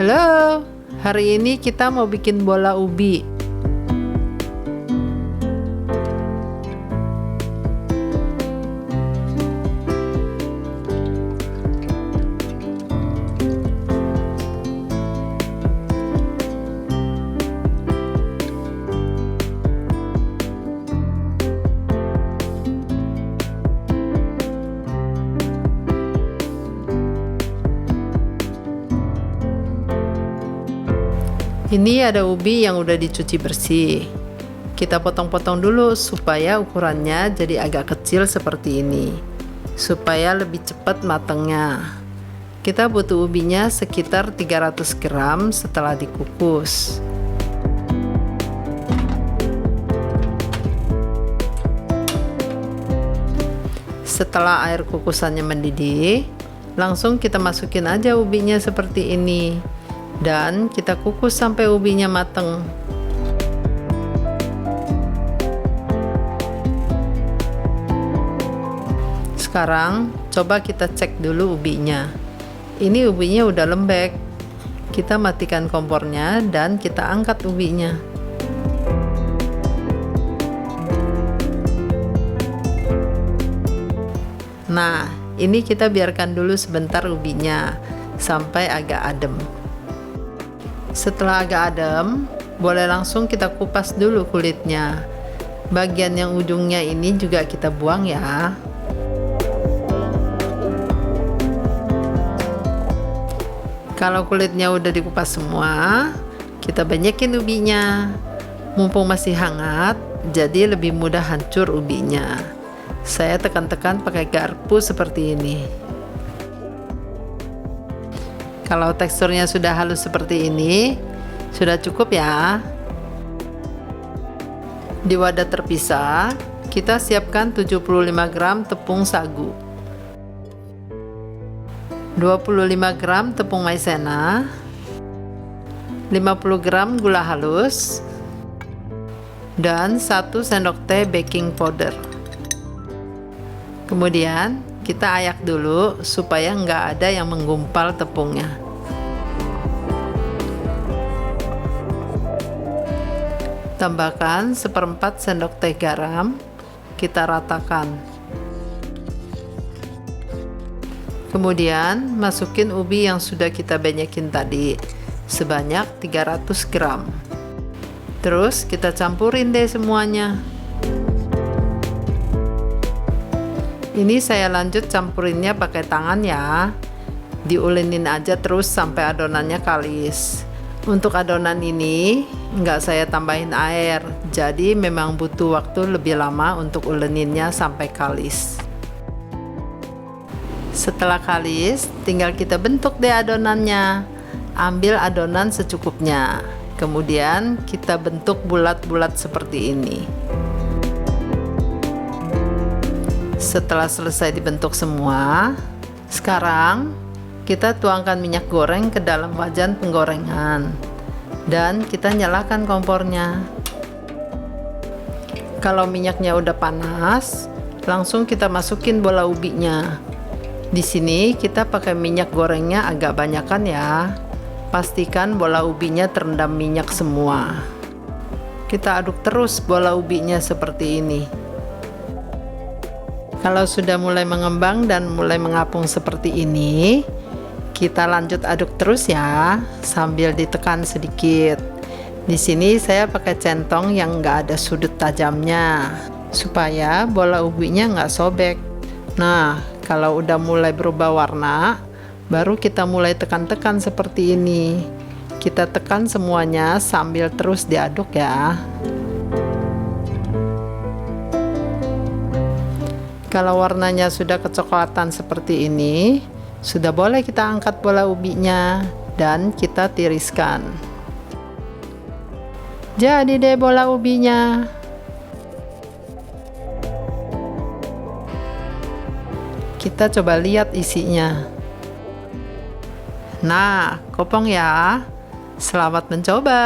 Halo, hari ini kita mau bikin bola ubi. Ini ada ubi yang udah dicuci bersih. Kita potong-potong dulu supaya ukurannya jadi agak kecil seperti ini, supaya lebih cepat matangnya. Kita butuh ubinya sekitar 300 gram setelah dikukus. Setelah air kukusannya mendidih, langsung kita masukin aja ubinya seperti ini. Dan kita kukus sampai ubinya mateng. Sekarang coba kita cek dulu ubinya. Ini ubinya udah lembek. Kita matikan kompornya dan kita angkat ubinya. Nah, ini kita biarkan dulu sebentar ubinya sampai agak adem. Setelah agak adem, boleh langsung kita kupas dulu kulitnya. Bagian yang ujungnya ini juga kita buang ya. Kalau kulitnya udah dikupas semua, kita banyakin ubinya. Mumpung masih hangat, jadi lebih mudah hancur ubinya. Saya tekan-tekan pakai garpu seperti ini. Kalau teksturnya sudah halus seperti ini, sudah cukup ya. Di wadah terpisah, kita siapkan 75 gram tepung sagu, 25 gram tepung maizena, 50 gram gula halus, dan 1 sendok teh baking powder. Kemudian kita ayak dulu supaya nggak ada yang menggumpal tepungnya. Tambahkan 1/4 sendok teh garam, kita ratakan. Kemudian masukin ubi yang sudah kita banyakin tadi, sebanyak 300 gram. Terus kita campurin deh semuanya. Ini saya lanjut campurinnya pakai tangan ya. Diulenin aja terus sampai adonannya kalis. Untuk adonan ini nggak saya tambahin air, jadi memang butuh waktu lebih lama untuk uleninnya sampai kalis. Setelah kalis, tinggal kita bentuk deh adonannya. Ambil adonan secukupnya, kemudian kita bentuk bulat-bulat seperti ini. Setelah selesai dibentuk semua, sekarang kita tuangkan minyak goreng ke dalam wajan penggorengan dan kita nyalakan kompornya. Kalau minyaknya udah panas, langsung kita masukin bola ubinya. Di sini kita pakai minyak gorengnya agak banyakan ya. Pastikan bola ubinya terendam minyak semua. Kita aduk terus bola ubinya seperti ini. Kalau sudah mulai mengembang dan mulai mengapung seperti ini, kita lanjut aduk terus ya, sambil ditekan sedikit. Di sini saya pakai centong yang nggak ada sudut tajamnya, supaya bola ubinya nggak sobek. Nah, kalau udah mulai berubah warna, baru kita mulai tekan-tekan seperti ini. Kita tekan semuanya sambil terus diaduk ya. Kalau warnanya sudah kecoklatan seperti ini, sudah boleh kita angkat bola ubinya dan kita tiriskan. Jadi deh bola ubinya. Kita coba lihat isinya. Nah, kopong ya. Selamat mencoba.